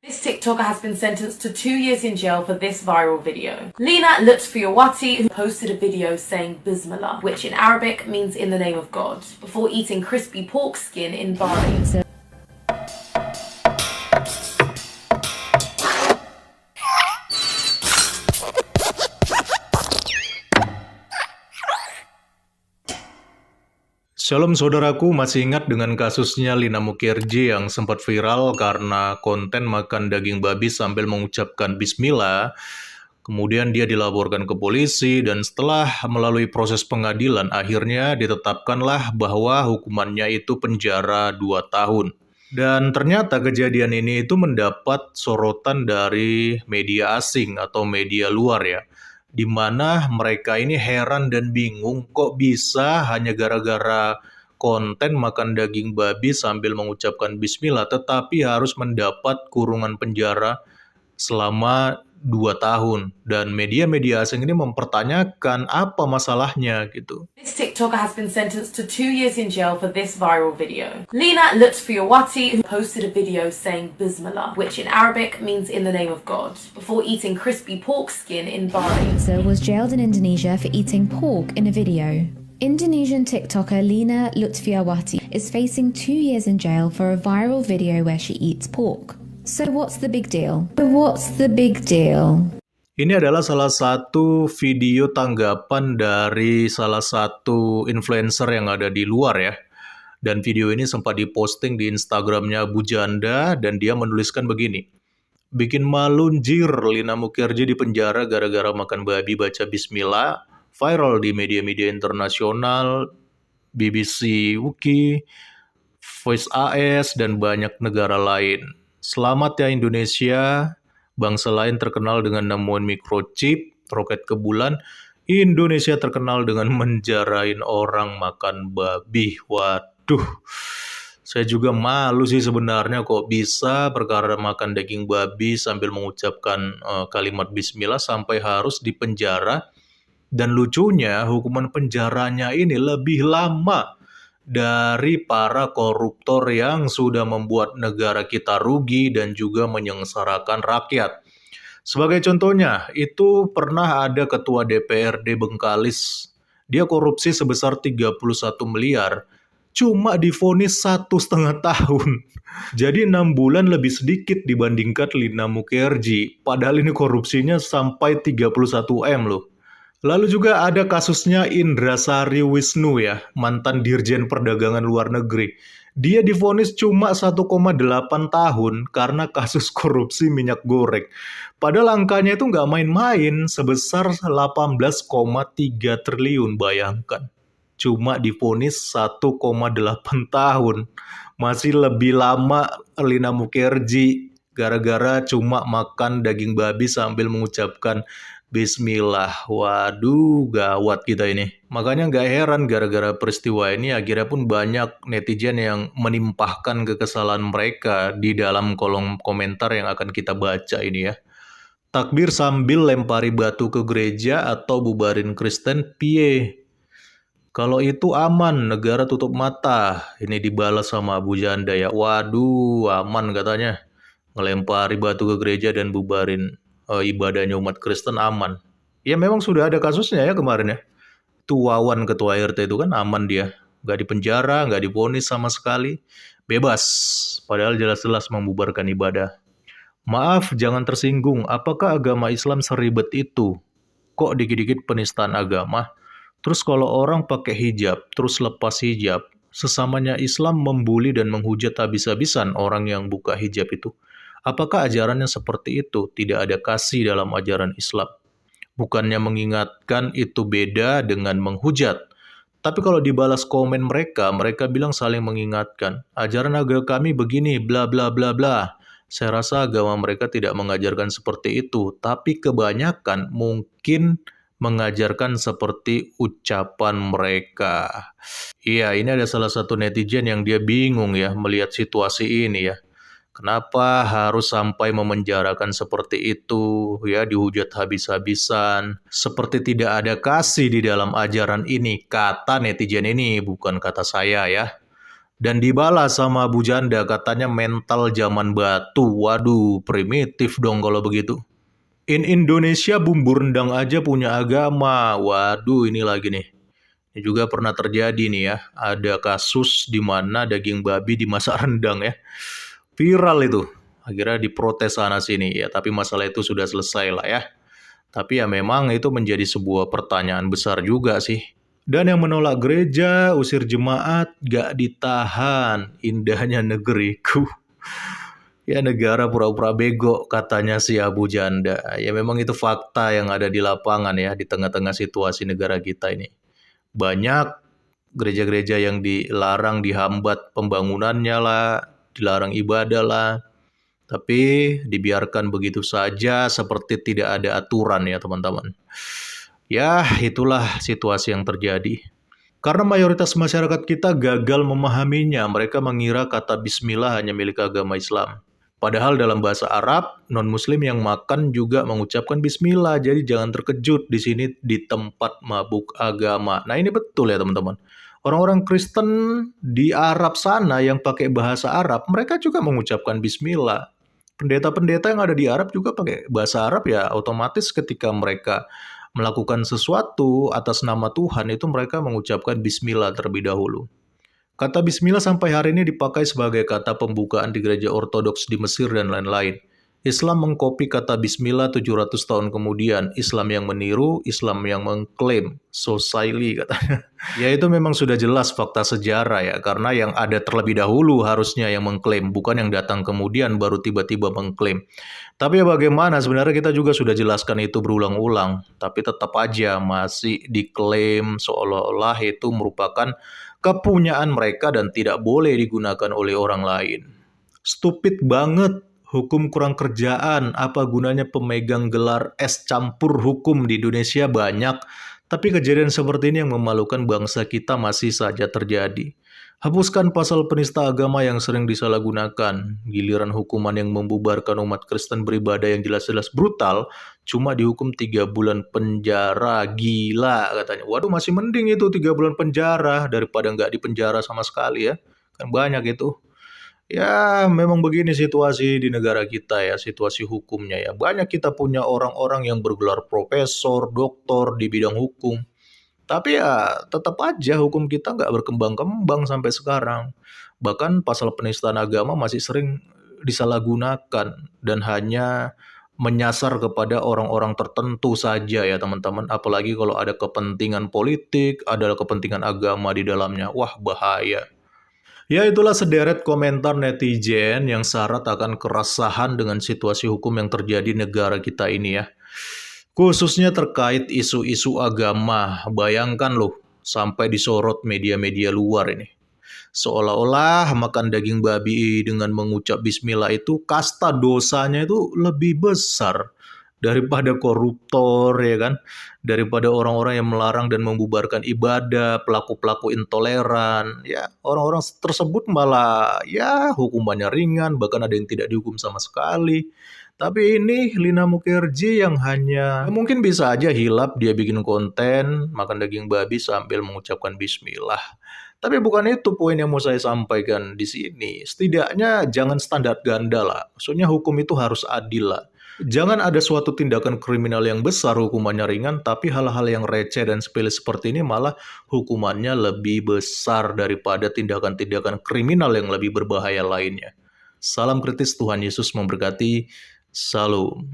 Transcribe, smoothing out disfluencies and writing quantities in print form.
This TikToker has been sentenced to 2 years in jail for this viral video. Lina Lutfiawati, who posted a video saying Bismillah, which in Arabic means in the name of God, before eating crispy pork skin in Bali. Shalom saudaraku, masih ingat dengan kasusnya Lina Mukherjee yang sempat viral karena konten makan daging babi sambil mengucapkan bismillah. Kemudian dia dilaporkan ke polisi dan setelah melalui proses pengadilan akhirnya ditetapkanlah bahwa hukumannya itu penjara 2 tahun. Dan ternyata kejadian ini itu mendapat sorotan dari media asing atau media luar ya, di mana mereka ini heran dan bingung kok bisa hanya gara-gara konten makan daging babi sambil mengucapkan bismillah tetapi harus mendapat kurungan penjara selama 2 tahun. Dan media-media asing ini mempertanyakan apa masalahnya gitu. This TikToker has been sentenced to 2 years in jail for this viral video. Lina Lutfiawati, who posted a video saying Bismillah, which in Arabic means in the name of God, before eating crispy pork skin in Bali. Was jailed in Indonesia for eating pork in a video. Indonesian TikToker Lina Lutfiawati is facing 2 years in jail for a viral video where she eats pork. So what's the big deal? Ini adalah salah satu video tanggapan dari salah satu influencer yang ada di luar ya. Dan video ini sempat diposting di Instagramnya Bu Janda dan dia menuliskan begini. Bikin malu njir, Lina Mukherjee di penjara gara-gara makan babi baca bismillah. Viral di media-media internasional, BBC UK, Voice AS, dan banyak negara lain. Selamat ya Indonesia, bangsa lain terkenal dengan nemuin microchip, roket ke bulan. Indonesia terkenal dengan menjarain orang makan babi. Waduh, saya juga malu sih sebenarnya kok bisa perkara makan daging babi sambil mengucapkan kalimat bismillah sampai harus dipenjara. Dan lucunya hukuman penjaranya ini lebih lama dari para koruptor yang sudah membuat negara kita rugi dan juga menyengsarakan rakyat. Sebagai contohnya, itu pernah ada ketua DPRD Bengkalis. Dia korupsi sebesar 31 miliar, cuma divonis 1,5 tahun. Jadi 6 bulan lebih sedikit dibandingkan Lina Mukherjee. Padahal ini korupsinya sampai 31 M loh. Lalu juga ada kasusnya Indrasari Wisnu ya, mantan Dirjen Perdagangan Luar Negeri. Dia divonis cuma 1,8 tahun karena kasus korupsi minyak goreng. Padahal angkanya itu nggak main-main, sebesar 18,3 triliun, bayangkan. Cuma divonis 1,8 tahun. Masih lebih lama Lina Mukherjee gara-gara cuma makan daging babi sambil mengucapkan bismillah. Waduh, gawat kita ini. Makanya nggak heran gara-gara peristiwa ini akhirnya pun banyak netizen yang menimpahkan kekesalan mereka di dalam kolom komentar yang akan kita baca ini ya. Takbir sambil lempari batu ke gereja atau bubarin Kristen piye? Kalau itu aman, negara tutup mata. Ini dibalas sama Abu Janda ya. Waduh, aman katanya. Ngelempari batu ke gereja dan bubarin ibadahnya umat Kristen aman. Ya memang sudah ada kasusnya ya kemarin ya. Wawan ketua RT itu kan aman dia. Nggak dipenjara, nggak divonis sama sekali. Bebas. Padahal jelas-jelas membubarkan ibadah. Maaf, jangan tersinggung. Apakah agama Islam seribet itu? Kok dikit-dikit penistaan agama? Terus kalau orang pakai hijab, terus lepas hijab, sesamanya Islam membuli dan menghujat habis-habisan orang yang buka hijab itu. Apakah ajarannya seperti itu? Tidak ada kasih dalam ajaran Islam. Bukannya mengingatkan itu beda dengan menghujat. Tapi kalau dibalas komen mereka bilang saling mengingatkan. Ajaran agama kami begini, bla bla bla bla. Saya rasa agama mereka tidak mengajarkan seperti itu. Tapi kebanyakan mungkin mengajarkan seperti ucapan mereka. Iya, ini ada salah satu netizen yang dia bingung ya melihat situasi ini ya. Kenapa harus sampai memenjarakan seperti itu, ya dihujat habis-habisan, seperti tidak ada kasih di dalam ajaran ini, kata netizen ini, bukan kata saya ya. Dan dibalas sama Bu Janda katanya mental zaman batu. Waduh, primitif dong kalau begitu. In Indonesia bumbu rendang aja punya agama. Waduh, ini lagi nih. Ini juga pernah terjadi nih ya. Ada kasus di mana daging babi dimasak rendang ya. Viral itu. Akhirnya diprotes sana sini ya. Tapi masalah itu sudah selesai lah ya. Tapi ya memang itu menjadi sebuah pertanyaan besar juga sih. Dan yang menolak gereja, usir jemaat, gak ditahan. Indahnya negeriku. Ya negara pura-pura bego katanya si Abu Janda. Ya memang itu fakta yang ada di lapangan ya. Di tengah-tengah situasi negara kita ini. Banyak gereja-gereja yang dilarang, dihambat pembangunannya lah. Dilarang ibadah lah. Tapi dibiarkan begitu saja seperti tidak ada aturan ya teman-teman. Ya, itulah situasi yang terjadi. Karena mayoritas masyarakat kita gagal memahaminya, mereka mengira kata bismillah hanya milik agama Islam. Padahal dalam bahasa Arab, non-muslim yang makan juga mengucapkan bismillah, jadi jangan terkejut di sini di tempat mabuk agama. Nah ini betul ya teman-teman. Orang-orang Kristen di Arab sana yang pakai bahasa Arab, mereka juga mengucapkan bismillah. Pendeta-pendeta yang ada di Arab juga pakai bahasa Arab ya, otomatis ketika mereka melakukan sesuatu atas nama Tuhan itu mereka mengucapkan bismillah terlebih dahulu. Kata bismillah sampai hari ini dipakai sebagai kata pembukaan di gereja ortodoks di Mesir dan lain-lain. Islam mengkopi kata bismillah 700 tahun kemudian. Islam yang meniru, Islam yang mengklaim. So silly katanya. Ya itu memang sudah jelas fakta sejarah ya. Karena yang ada terlebih dahulu harusnya yang mengklaim. Bukan yang datang kemudian baru tiba-tiba mengklaim. Tapi ya bagaimana sebenarnya kita juga sudah jelaskan itu berulang-ulang. Tapi tetap aja masih diklaim seolah-olah itu merupakan kepunyaan mereka dan tidak boleh digunakan oleh orang lain. Stupid banget. Hukum kurang kerjaan, apa gunanya pemegang gelar es campur hukum di Indonesia banyak, tapi kejadian seperti ini yang memalukan bangsa kita masih saja terjadi. Hapuskan pasal penista agama yang sering disalahgunakan, giliran hukuman yang membubarkan umat Kristen beribadah yang jelas-jelas brutal, cuma dihukum 3 bulan penjara, gila katanya. Waduh masih mending itu 3 bulan penjara, daripada nggak dipenjara sama sekali ya, kan banyak itu. Ya, memang begini situasi di negara kita ya, situasi hukumnya ya. Banyak kita punya orang-orang yang bergelar profesor, doktor di bidang hukum. Tapi ya tetap aja hukum kita nggak berkembang-kembang sampai sekarang. Bahkan pasal penistaan agama masih sering disalahgunakan dan hanya menyasar kepada orang-orang tertentu saja ya teman-teman. Apalagi kalau ada kepentingan politik, ada kepentingan agama di dalamnya. Wah bahaya. Ya itulah sederet komentar netizen yang syarat akan keresahan dengan situasi hukum yang terjadi di negara kita ini ya. Khususnya terkait isu-isu agama. Bayangkan loh, sampai disorot media-media luar ini. Seolah-olah makan daging babi dengan mengucap bismillah itu kasta dosanya itu lebih besar daripada koruptor ya kan, daripada orang-orang yang melarang dan membubarkan ibadah, pelaku-pelaku intoleran, ya orang-orang tersebut malah ya hukumannya ringan, bahkan ada yang tidak dihukum sama sekali. Tapi ini Lina Mukherjee yang hanya mungkin bisa aja hilap dia bikin konten makan daging babi sambil mengucapkan bismillah. Tapi bukan itu poin yang mau saya sampaikan di sini. Setidaknya jangan standar ganda lah. Maksudnya hukum itu harus adil lah. Jangan ada suatu tindakan kriminal yang besar hukumannya ringan, tapi hal-hal yang receh dan sepele seperti ini malah hukumannya lebih besar daripada tindakan-tindakan kriminal yang lebih berbahaya lainnya. Salam kritis, Tuhan Yesus memberkati. Salam.